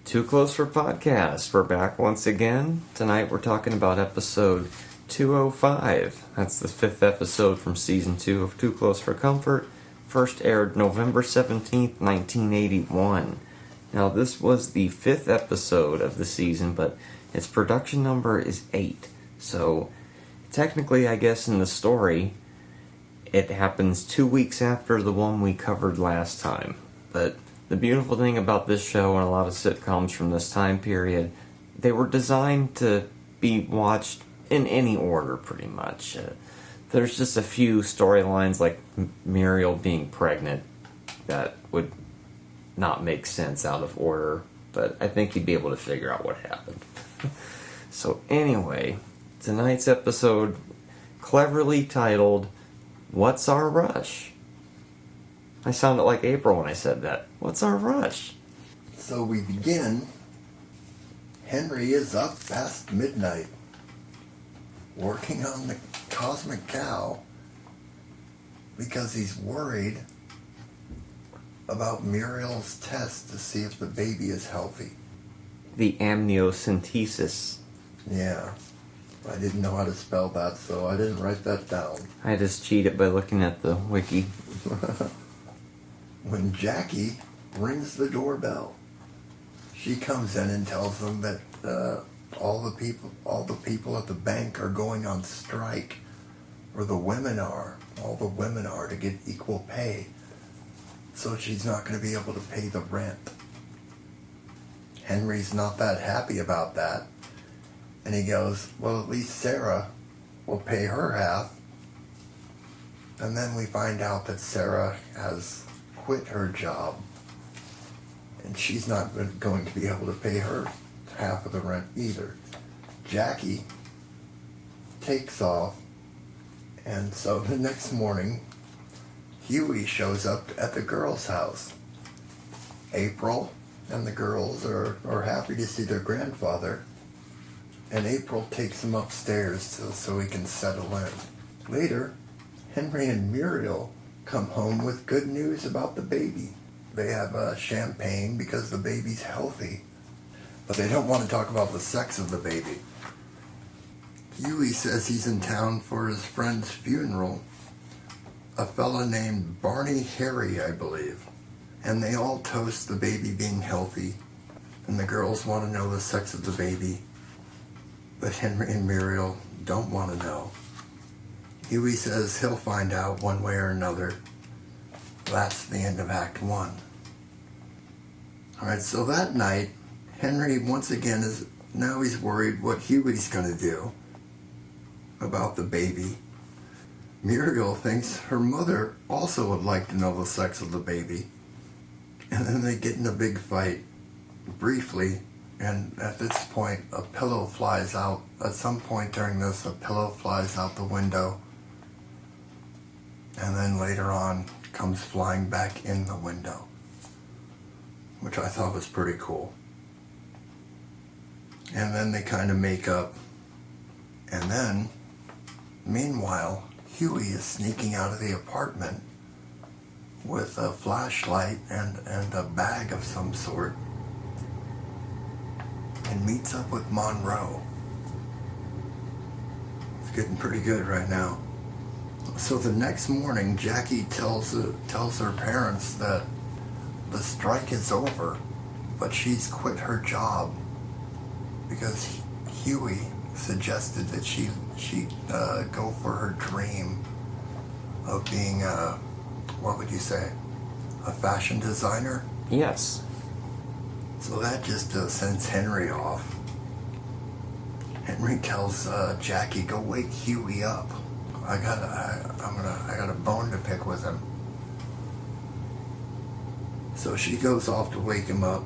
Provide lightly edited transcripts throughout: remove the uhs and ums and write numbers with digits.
Too Close for Podcast. We're back once again. Tonight we're talking about episode 205. That's the 5th episode from season 2 of Too Close for Comfort. First aired November 17th, 1981. Now this was the 5th episode of the season, but its production number is 8. So technically, I guess in the story, it happens 2 weeks after the one we covered last time. But the beautiful thing about this show and a lot of sitcoms from this time period, they were designed to be watched in any order, pretty much. There's just a few storylines like Muriel being pregnant that would not make sense out of order, but I think you'd be able to figure out what happened. So anyway, tonight's episode, cleverly titled, What's Our Rush? I sounded like April when I said that. What's our rush? So we begin. Henry is up past midnight, working on the cosmic cow because he's worried about Muriel's test to see if the baby is healthy. The amniocentesis. Yeah. I didn't know how to spell that, so I didn't write that down. I just cheated by looking at the wiki. When Jackie rings the doorbell, she comes in and tells them that all the people at the bank are going on strike, or all the women are to get equal pay. So she's not going to be able to pay the rent. Henry's not that happy about that. And he goes, well, at least Sarah will pay her half. And then we find out that Sarah has quit her job. And she's not going to be able to pay her half of the rent either. Jackie takes off. And so the next morning, Huey shows up at the girls' house. April and the girls are happy to see their grandfather. And April takes him upstairs so he can settle in. Later, Henry and Muriel come home with good news about the baby. They have champagne because the baby's healthy. But they don't want to talk about the sex of the baby. Huey says he's in town for his friend's funeral. A fella named Barney Harry, I believe. And they all toast the baby being healthy. And the girls want to know the sex of the baby. But Henry and Muriel don't want to know. Huey says he'll find out one way or another. That's the end of Act 1. Alright, so that night, Henry once again he's worried what Huey's going to do about the baby. Muriel thinks her mother also would like to know the sex of the baby. And then they get in a big fight, briefly. And at this point, a pillow flies out. At some point during this, a pillow flies out the window. And then later on, comes flying back in the window. Which I thought was pretty cool. And then they kind of make up. And then, meanwhile, Huey is sneaking out of the apartment with a flashlight and a bag of some sort. And meets up with Monroe. It's getting pretty good right now. So the next morning, Jackie tells her parents that the strike is over, but she's quit her job because Huey suggested that she go for her dream of being what would you say, a fashion designer? Yes. So that just sends Henry off. Henry tells Jackie, "Go wake Huey up. I got a bone to pick with him." So she goes off to wake him up.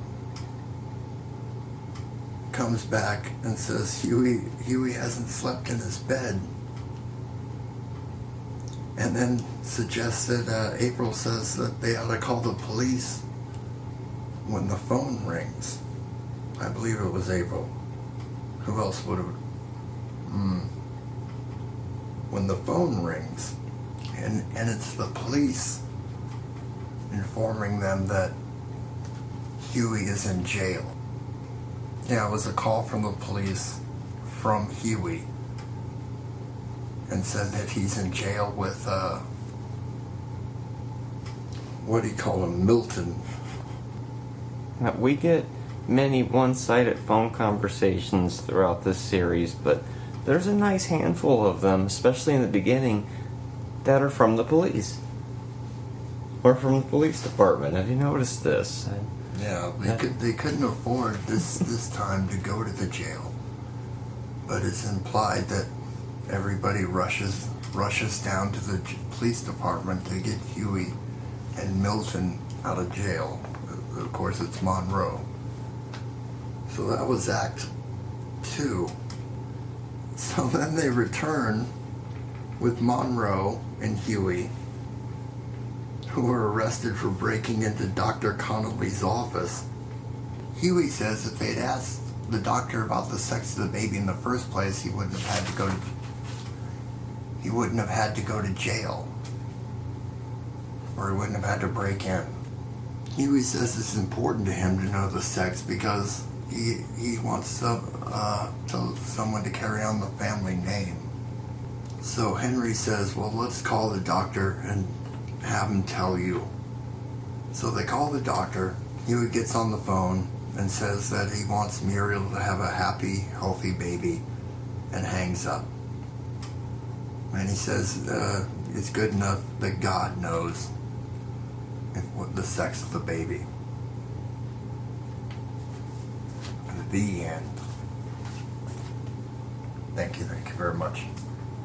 Comes back and says Huey hasn't slept in his bed. And then suggests that April says that they ought to call the police when the phone rings. I believe it was April. Who else would have? When the phone rings, and it's the police informing them that Huey is in jail. Yeah, it was a call from the police from Huey, and said that he's in jail with, what do you call him, Milton. We get many one-sided phone conversations throughout this series, but there's a nice handful of them, especially in the beginning, that are from the police. Or from the police department. Have you noticed this? Yeah, they couldn't afford this time to go to the jail. But it's implied that everybody rushes down to the police department to get Huey and Milton out of jail. Of course, it's Monroe. So that was Act 2. So then they return with Monroe and Huey, who were arrested for breaking into Dr. Connolly's office. Huey says if they'd asked the doctor about the sex of the baby in the first place, he wouldn't have had to go to jail. Or he wouldn't have had to break in. Huey says it's important to him to know the sex because he wants someone to carry on the family name. So Henry says, well, let's call the doctor and have him tell you. So they call the doctor. Huey gets on the phone and says that he wants Muriel to have a happy, healthy baby, and hangs up. And he says it's good enough that God knows what the sex of the baby. The end. Thank you very much.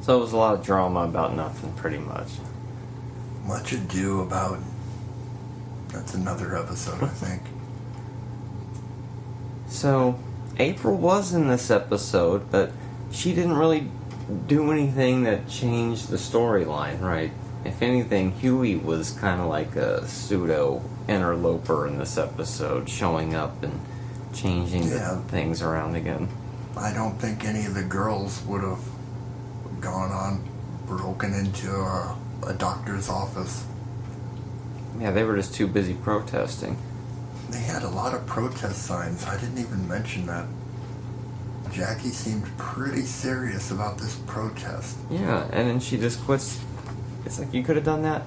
So it was a lot of drama about nothing, pretty much. Much ado about... That's another episode, I think. So, April was in this episode, but she didn't really do anything that changed the storyline, right? If anything, Huey was kind of like a pseudo interloper in this episode, showing up and changing things around again. I don't think any of the girls would have broken into a doctor's office. Yeah, they were just too busy protesting. They had a lot of protest signs. I didn't even mention that. Jackie seemed pretty serious about this protest. Yeah, and then she just quits. It's like, you could have done that.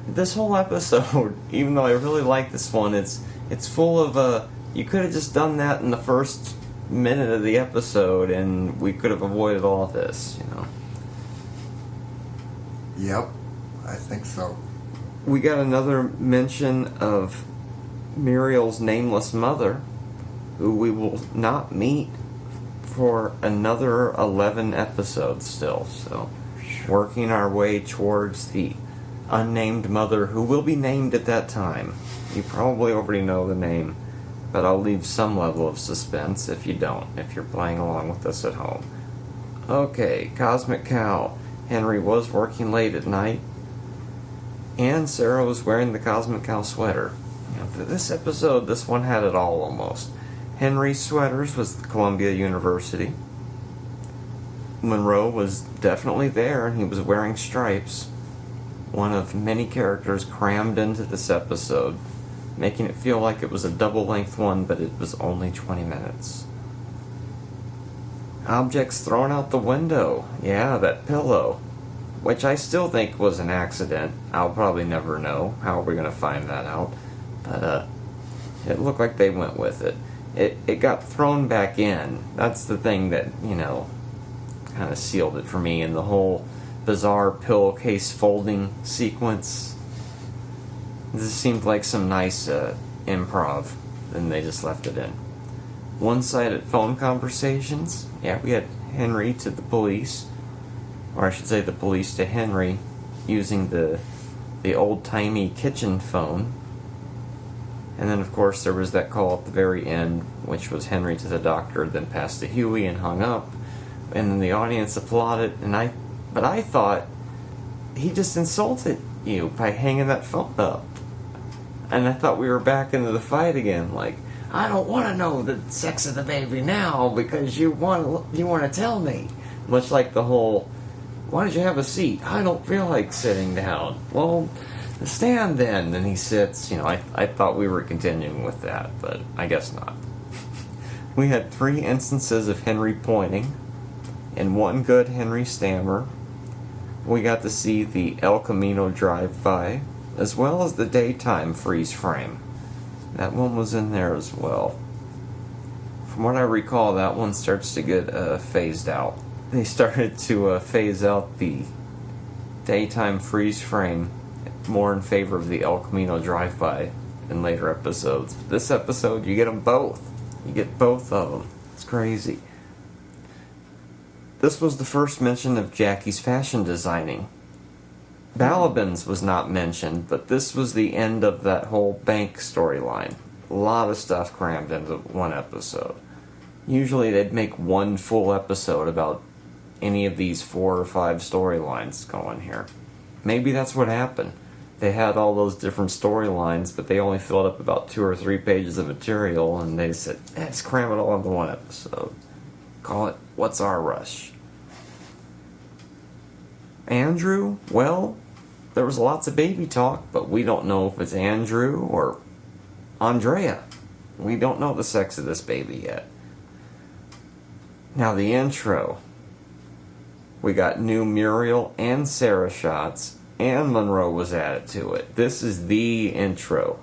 This whole episode, even though I really like this one, it's full of you could have just done that in the first minute of the episode, and we could have avoided all of this, you know. Yep, I think so. We got another mention of Muriel's nameless mother, who we will not meet for another 11 episodes still. So, working our way towards the unnamed mother, who will be named at that time. You probably already know the name, but I'll leave some level of suspense if you don't, if you're playing along with us at home. Okay, Cosmic Cow. Henry was working late at night, and Sarah was wearing the Cosmic Cow sweater. You know, this episode, this one had it all almost. Henry's sweaters was the Columbia University. Monroe was definitely there, and he was wearing stripes. One of many characters crammed into this episode, making it feel like it was a double-length one, but it was only 20 minutes. Objects thrown out the window. Yeah, that pillow. Which I still think was an accident. I'll probably never know. How are we going to find that out? But, it looked like they went with it. It got thrown back in. That's the thing that, you know, kind of sealed it for me. And the whole bizarre pillowcase folding sequence. This seemed like some nice improv. And they just left it in. One-sided phone conversations. Yeah, we had Henry to the police, or I should say the police to Henry, using the old-timey kitchen phone. And then, of course, there was that call at the very end, which was Henry to the doctor, then passed to Huey and hung up. And then the audience applauded, but I thought he just insulted you by hanging that phone up. And I thought we were back into the fight again, like, I don't want to know the sex of the baby now because you want to tell me. Much like the whole, why did you have a seat? I don't feel like sitting down. Well, stand then. And he sits. You know, I thought we were continuing with that, but I guess not. We had 3 instances of Henry pointing, and 1 good Henry stammer. We got to see the El Camino drive-by, as well as the daytime freeze frame. That one was in there as well. From what I recall, that one starts to get phased out. They started to phase out the daytime freeze frame more in favor of the El Camino drive-by in later episodes. This episode, you get them both. You get both of them. It's crazy. This was the first mention of Jackie's fashion designing. Balabin's was not mentioned, but this was the end of that whole bank storyline. A lot of stuff crammed into one episode. Usually they'd make one full episode about any of these 4 or 5 storylines going here. Maybe that's what happened. They had all those different storylines, but they only filled up about 2 or 3 pages of material, and they said, let's cram it all into one episode. Call it What's Our Rush? Andrew? Well, there was lots of baby talk, but we don't know if it's Andrew or Andrea. We don't know the sex of this baby yet. Now the intro. We got new Muriel and Sarah shots, and Monroe was added to it. This is the intro.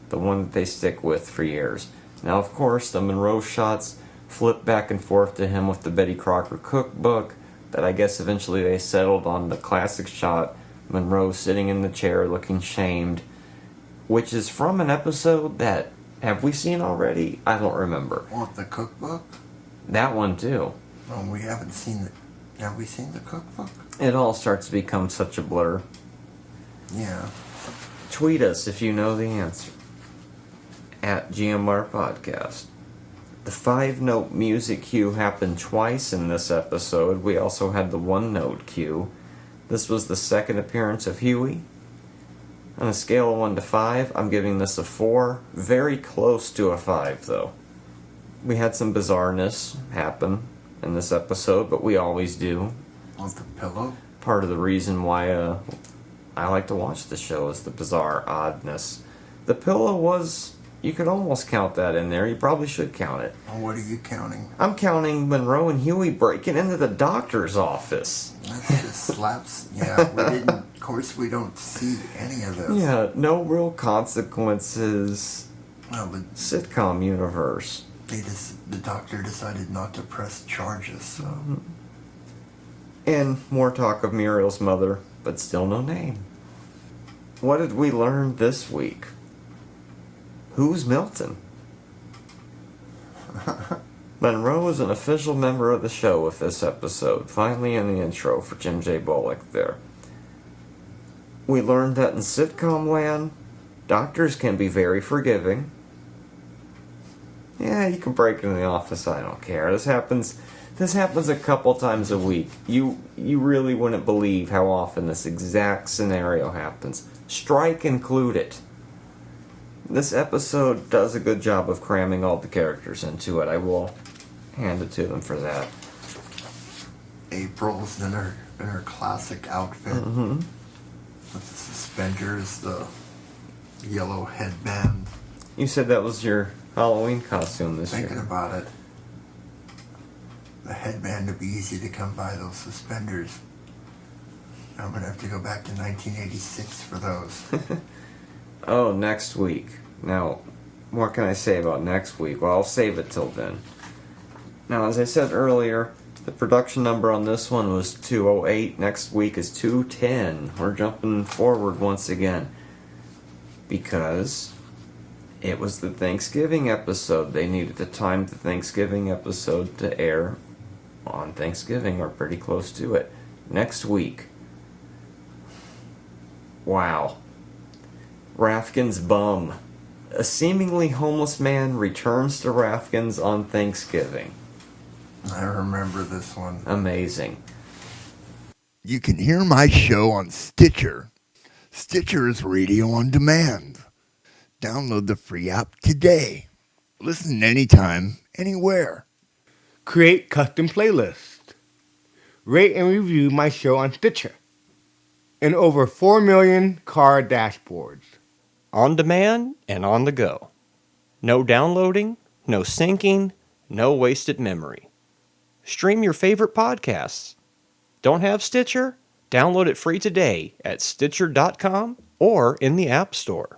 The one that they stick with for years. Now, of course, the Monroe shots flip back and forth to him with the Betty Crocker cookbook, but I guess eventually they settled on the classic shot, Monroe sitting in the chair looking shamed, which is from an episode that, have we seen already? I don't remember. What, the cookbook? That one too. Oh, we haven't seen it. Have we seen the cookbook? It all starts to become such a blur. Yeah. Tweet us if you know the answer. At GMR Podcast. The 5-note music cue happened twice in this episode. We also had the 1-note cue. This was the second appearance of Huey. On a scale of 1 to 5, I'm giving this a 4. Very close to a 5, though. We had some bizarreness happen in this episode, but we always do. On the pillow? Part of the reason why I like to watch the show is the bizarre oddness. The pillow was... You could almost count that in there. You probably should count it. Well, what are you counting? I'm counting Monroe and Huey breaking into the doctor's office. That's just slaps. Yeah, we didn't. Of course, we don't see any of this. Yeah, no real consequences. Well, the Sitcom universe. the doctor decided not to press charges, so. And more talk of Muriel's mother, but still no name. What did we learn this week? Who's Milton? Monroe is an official member of the show with this episode, finally in the intro for Jim J. Bullock there. We learned that in sitcom land, doctors can be very forgiving. Yeah, you can break into the office, I don't care. This happens a couple times a week. You really wouldn't believe how often this exact scenario happens. Strike included. This episode does a good job of cramming all the characters into it. I will hand it to them for that. April's in her classic outfit. Mm-hmm. With the suspenders, the yellow headband. You said that was your Halloween costume this Thinking year. about it. The headband would be easy to come by, those suspenders. I'm going to have to go back to 1986 for those. Oh, next week. Now, what can I say about next week? Well, I'll save it till then. Now, as I said earlier, the production number on this one was 208. Next week is 210. We're jumping forward once again. Because it was the Thanksgiving episode. They needed to time the Thanksgiving episode to air on Thanksgiving, or pretty close to it. Next week. Wow. Rafkin's bum. A seemingly homeless man returns to Rafkin's on Thanksgiving. I remember this one. Amazing. You can hear my show on Stitcher. Stitcher is radio on demand. Download the free app today. Listen anytime, anywhere. Create custom playlists. Rate and review my show on Stitcher. And over 4 million car dashboards. On demand and on the go. No downloading, no syncing, no wasted memory. Stream your favorite podcasts. Don't have Stitcher? Download it free today at Stitcher.com or in the App Store.